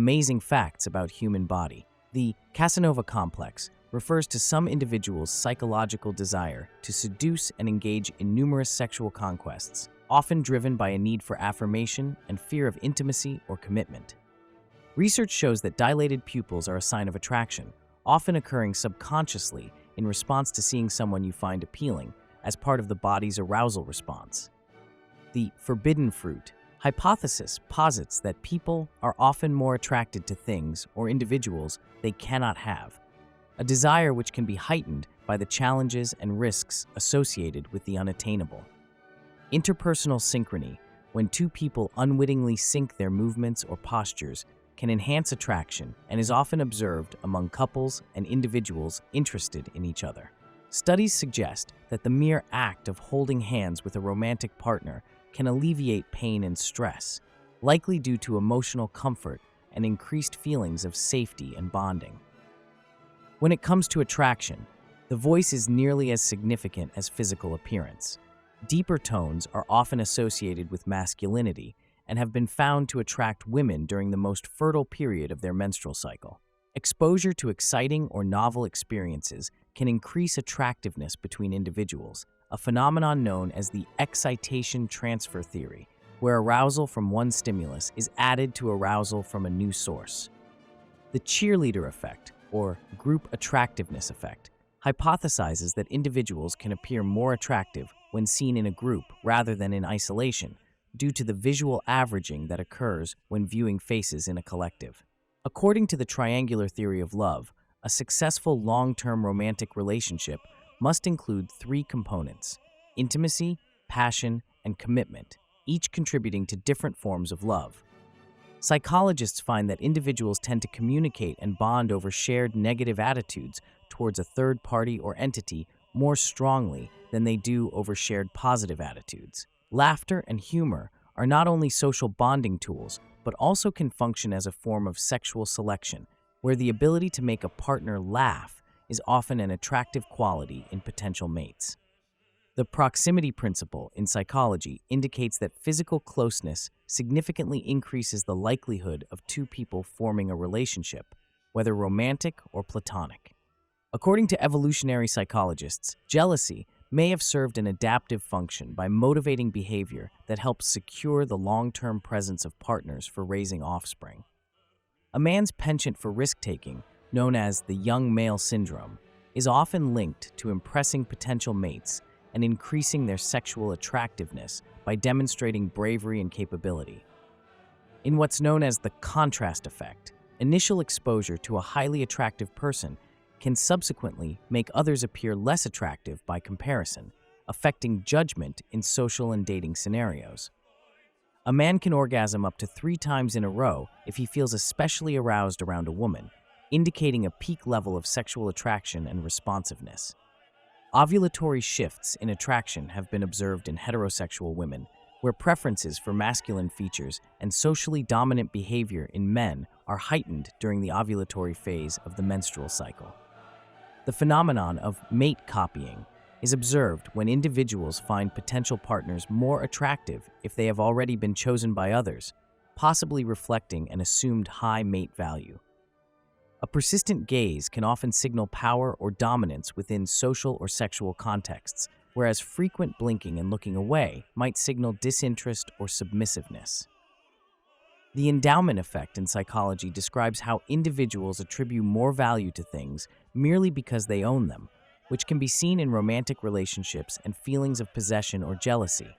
amazing facts about human body. The Casanova complex refers to some individuals' psychological desire to seduce and engage in numerous sexual conquests, often driven by a need for affirmation and fear of intimacy or commitment. Research shows that dilated pupils are a sign of attraction, often occurring subconsciously in response to seeing someone you find appealing as part of the body's arousal response. The forbidden fruit hypothesis posits that people are often more attracted to things or individuals they cannot have, a desire which can be heightened by the challenges and risks associated with the unattainable. Interpersonal synchrony, when two people unwittingly sync their movements or postures, can enhance attraction and is often observed among couples and individuals interested in each other. Studies suggest that the mere act of holding hands with a romantic partner can alleviate pain and stress, likely due to emotional comfort and increased feelings of safety and bonding. When it comes to attraction, the voice is nearly as significant as physical appearance. Deeper tones are often associated with masculinity and have been found to attract women during the most fertile period of their menstrual cycle. Exposure to exciting or novel experiences can increase attractiveness between individuals, a phenomenon known as the excitation transfer theory, where arousal from one stimulus is added to arousal from a new source. The cheerleader effect, or group attractiveness effect, hypothesizes that individuals can appear more attractive when seen in a group rather than in isolation, due to the visual averaging that occurs when viewing faces in a collective. According to the triangular theory of love, a successful long-term romantic relationship must include three components: intimacy, passion, and commitment, each contributing to different forms of love. Psychologists find that individuals tend to communicate and bond over shared negative attitudes towards a third party or entity more strongly than they do over shared positive attitudes. Laughter and humor are not only social bonding tools, but also can function as a form of sexual selection, where the ability to make a partner laugh is often an attractive quality in potential mates. The proximity principle in psychology indicates that physical closeness significantly increases the likelihood of two people forming a relationship, whether romantic or platonic. According to evolutionary psychologists, jealousy may have served an adaptive function by motivating behavior that helps secure the long-term presence of partners for raising offspring. A man's penchant for risk-taking, known as the young male syndrome, is often linked to impressing potential mates and increasing their sexual attractiveness by demonstrating bravery and capability. In what's known as the contrast effect, initial exposure to a highly attractive person can subsequently make others appear less attractive by comparison, affecting judgment in social and dating scenarios. A man can orgasm up to 3 times in a row if he feels especially aroused around a woman, indicating a peak level of sexual attraction and responsiveness. Ovulatory shifts in attraction have been observed in heterosexual women, where preferences for masculine features and socially dominant behavior in men are heightened during the ovulatory phase of the menstrual cycle. The phenomenon of mate copying is observed when individuals find potential partners more attractive if they have already been chosen by others, possibly reflecting an assumed high mate value. A persistent gaze can often signal power or dominance within social or sexual contexts, whereas frequent blinking and looking away might signal disinterest or submissiveness. The endowment effect in psychology describes how individuals attribute more value to things merely because they own them, which can be seen in romantic relationships and feelings of possession or jealousy.